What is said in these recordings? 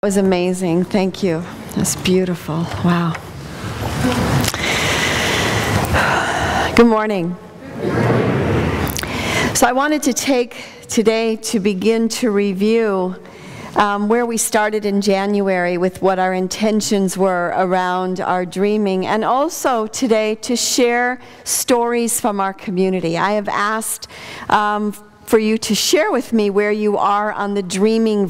It was amazing. Thank you. That's beautiful. Wow. Good morning. So I wanted to take today to begin to review where we started in January with what our intentions were around our dreaming, and also today to share stories from our community. I have asked for you to share with me where you are on the dreaming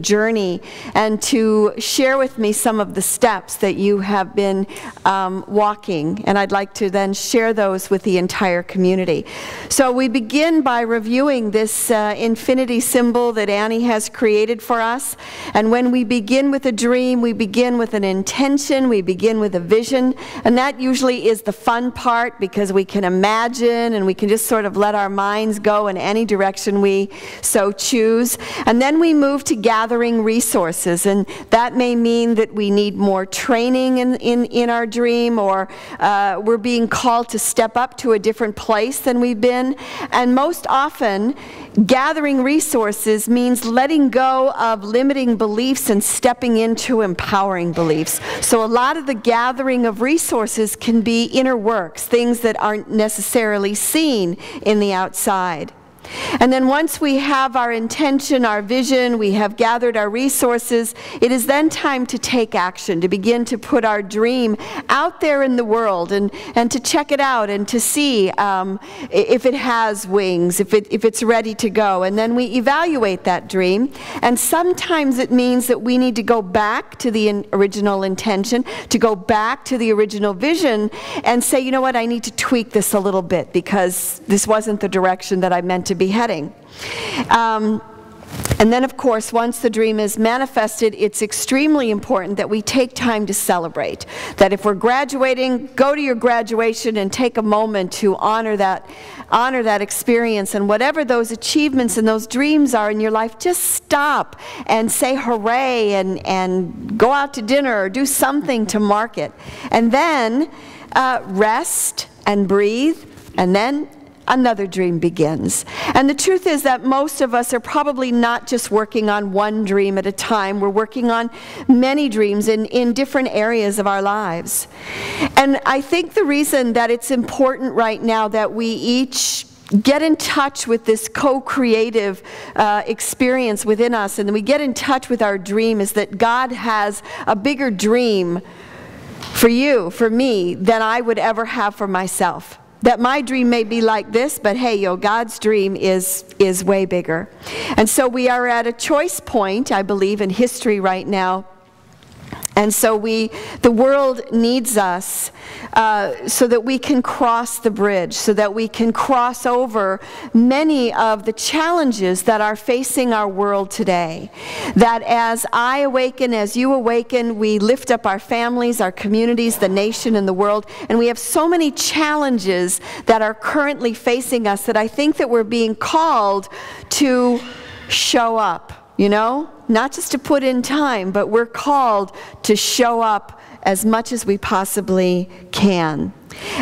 journey, and to share with me some of the steps that you have been walking, and I'd like to then share those with the entire community. So we begin by reviewing this infinity symbol that Annie has created for us, and when we begin with a dream, we begin with an intention, we begin with a vision, and that usually is the fun part because we can imagine and we can just sort of let our minds go in any direction we so choose. And then we move to gathering resources, and that may mean that we need more training in our dream, or we're being called to step up to a different place than we've been. And most often, gathering resources means letting go of limiting beliefs and stepping into empowering beliefs. So a lot of the gathering of resources can be inner works, things that aren't necessarily seen in the outside. And then once we have our intention, our vision, we have gathered our resources, it is then time to take action, to begin to put our dream out there in the world, and to check it out and to see if it has wings, if it's ready to go. And then we evaluate that dream. And sometimes it means that we need to go back to the original intention, to go back to the original vision and say, you know what, I need to tweak this a little bit because this wasn't the direction that I meant to be heading. And then, of course, once the dream is manifested, it's extremely important that we take time to celebrate. That if we're graduating, go to your graduation and take a moment to honor that experience. And whatever those achievements and those dreams are in your life, just stop and say hooray, and go out to dinner or do something to mark it. And then rest and breathe, and then another dream begins. And the truth is that most of us are probably not just working on one dream at a time. We're working on many dreams in different areas of our lives. And I think the reason that it's important right now that we each get in touch with this co-creative experience within us, and we get in touch with our dream, is that God has a bigger dream for you, for me, than I would ever have for myself. That my dream may be like this, but hey, God's dream is way bigger. And so we are at a choice point, I believe, in history right now. And so the world needs us so that we can cross the bridge, so that we can cross over many of the challenges that are facing our world today. That as I awaken, as you awaken, we lift up our families, our communities, the nation, and the world. And we have so many challenges that are currently facing us that I think that we're being called to show up. You know, not just to put in time, but we're called to show up as much as we possibly can.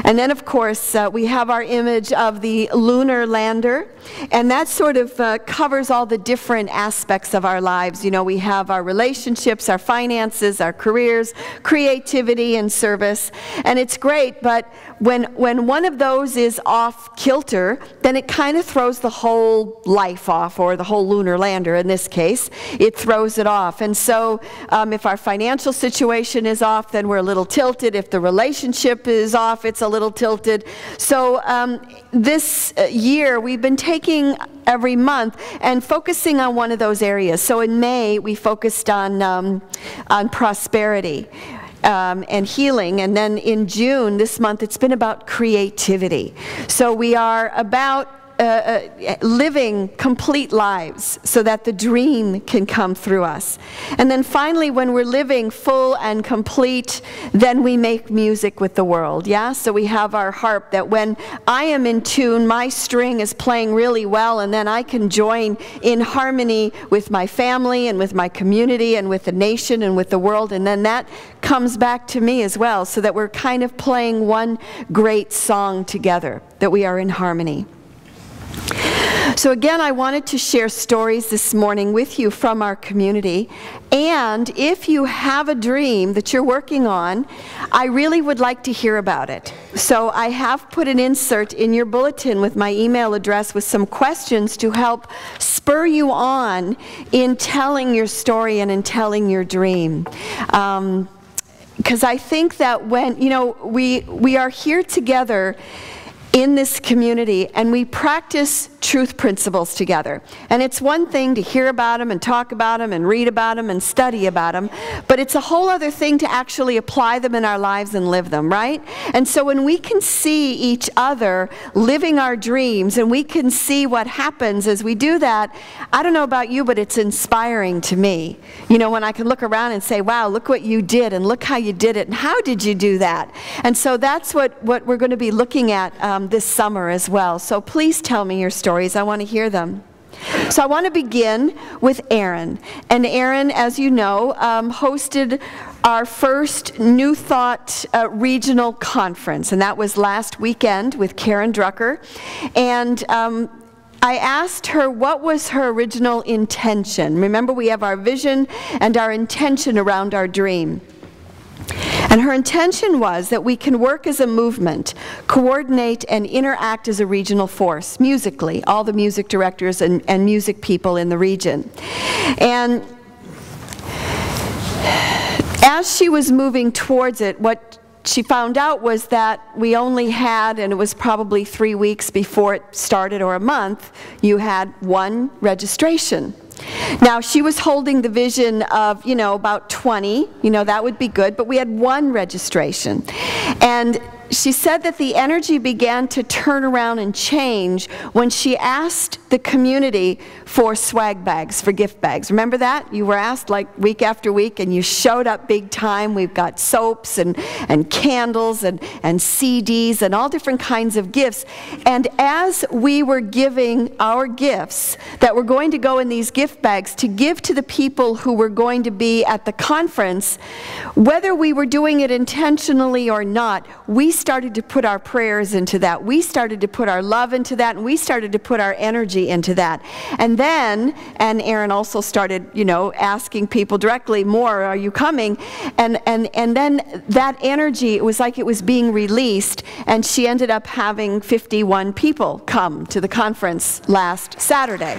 And then, of course, we have our image of the lunar lander, and that sort of covers all the different aspects of our lives. You know, we have our relationships, our finances, our careers, creativity, and service. And it's great, but when one of those is off kilter, then it kind of throws the whole life off, or the whole lunar lander in this case. It throws it off. And so if our financial situation is off, then we're a little tilted. If the relationship is off, it's a little tilted. So this year we've been taking every month and focusing on one of those areas. So in May we focused on prosperity and healing, and then in June this month it's been about creativity. So we are about living complete lives so that the dream can come through us. And then finally, when we're living full and complete, then we make music with the world. Yeah, so we have our harp, that when I am in tune, my string is playing really well, and then I can join in harmony with my family and with my community and with the nation and with the world, and then that comes back to me as well, so that we're kind of playing one great song together, that we are in harmony. So again, I wanted to share stories this morning with you from our community. And if you have a dream that you're working on, I really would like to hear about it. So I have put an insert in your bulletin with my email address with some questions to help spur you on in telling your story and in telling your dream. Because I think that when, we are here together in this community, and we practice truth principles together. And it's one thing to hear about them and talk about them and read about them and study about them, but it's a whole other thing to actually apply them in our lives and live them, right? And so when we can see each other living our dreams, and we can see what happens as we do that, I don't know about you, but it's inspiring to me. When I can look around and say, wow, look what you did, and look how you did it, and how did you do that? And so that's what we're going to be looking at this summer as well. So please tell me your stories. I want to hear them. So I want to begin with Erin. And Erin, as you know, hosted our first New Thought regional conference, and that was last weekend with Karen Drucker. And I asked her what was her original intention. Remember, we have our vision and our intention around our dream. And her intention was that we can work as a movement, coordinate and interact as a regional force, musically, all the music directors and music people in the region. And as she was moving towards it, what she found out was that we only had, and it was probably 3 weeks before it started, or a month, you had one registration. Now, she was holding the vision of, about 20, that would be good, but we had one registration. And she said that the energy began to turn around and change when she asked the community for swag bags, for gift bags. Remember that? You were asked like week after week, and you showed up big time. We've got soaps and candles and CDs and all different kinds of gifts. And as we were giving our gifts that were going to go in these gift bags to give to the people who were going to be at the conference, whether we were doing it intentionally or not, we started to put our prayers into that. We started to put our love into that, and we started to put our energy into that. And then, and Erin also started, asking people directly, more, are you coming? And then that energy, it was like it was being released, and she ended up having 51 people come to the conference last Saturday.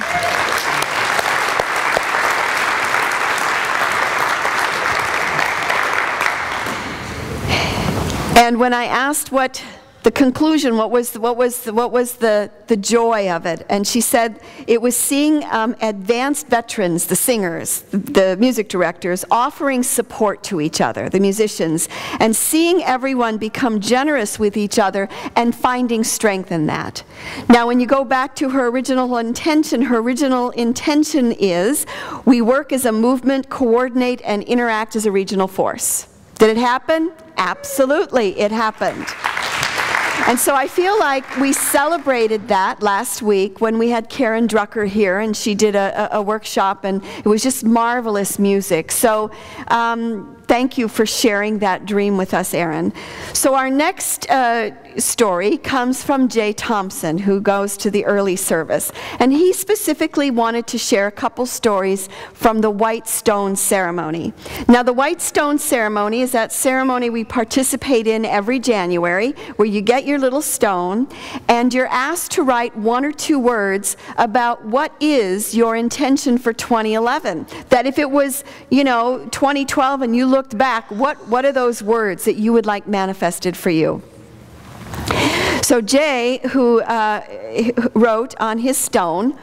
And when I asked what the conclusion, what was the joy of it, and she said it was seeing advanced veterans, the singers, the music directors, offering support to each other, the musicians, and seeing everyone become generous with each other and finding strength in that. Now, when you go back to her original intention is we work as a movement, coordinate, and interact as a regional force. Did it happen? Absolutely, it happened. And so I feel like we celebrated that last week when we had Karen Drucker here, and she did a workshop, and it was just marvelous music. So thank you for sharing that dream with us, Erin. So our next story comes from Jay Thompson, who goes to the early service. And he specifically wanted to share a couple stories from the White Stone Ceremony. Now, the White Stone Ceremony is that ceremony we participate in every January, where you get your little stone, and you're asked to write 1 or 2 words about what is your intention for 2011. That if it was, 2012 and you looked back, what are those words that you would like manifested for you? So Jay, who wrote on his stone,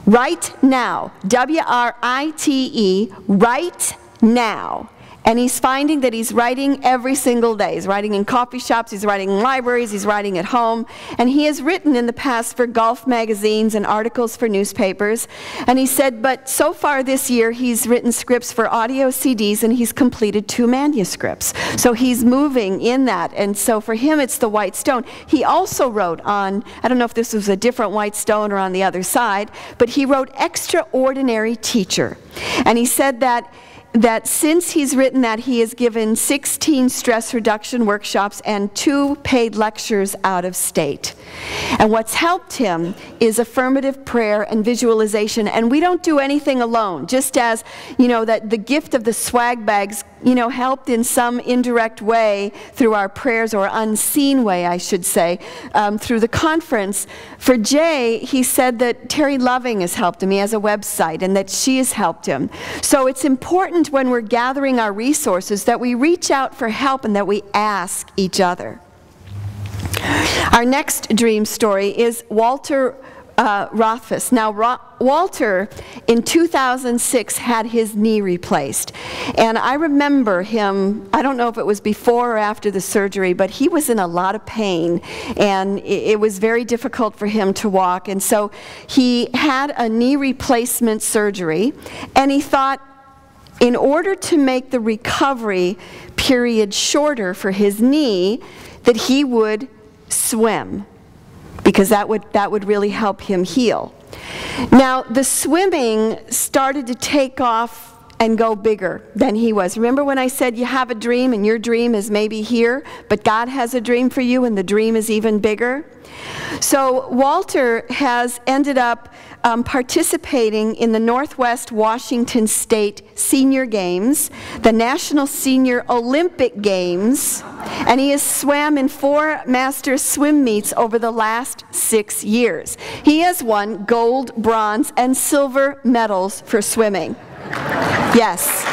"Right now," W-R-I-T-E, right now. And he's finding that he's writing every single day. He's writing in coffee shops, he's writing in libraries, he's writing at home. And he has written in the past for golf magazines and articles for newspapers. And he said, but so far this year, he's written scripts for audio CDs, and he's completed 2 manuscripts. So he's moving in that. And so for him, it's the white stone. He also wrote on, I don't know if this was a different white stone or on the other side, but he wrote extraordinary teacher. And he said that that since he's written that, he has given 16 stress reduction workshops and 2 paid lectures out of state. And what's helped him is affirmative prayer and visualization. And we don't do anything alone. Just as, you know, that the gift of the swag bags, you know, helped in some indirect way through our prayers, or unseen way, I should say, through the conference. For Jay, he said that Terry Loving has helped him. He has a website, and that she has helped him. So it's important when we're gathering our resources that we reach out for help and that we ask each other. Our next dream story is Walter Rothfuss. Now, Walter, in 2006, had his knee replaced. And I remember him, I don't know if it was before or after the surgery, but he was in a lot of pain. And it was very difficult for him to walk. And so he had a knee replacement surgery. And he thought, in order to make the recovery period shorter for his knee, that he would swim, because that would really help him heal. Now, the swimming started to take off and go bigger than he was. Remember when I said you have a dream and your dream is maybe here, but God has a dream for you and the dream is even bigger? So Walter has ended up participating in the Northwest Washington State Senior Games, the National Senior Olympic Games, and he has swam in 4 master swim meets over the last 6 years. He has won gold, bronze, and silver medals for swimming. Yes.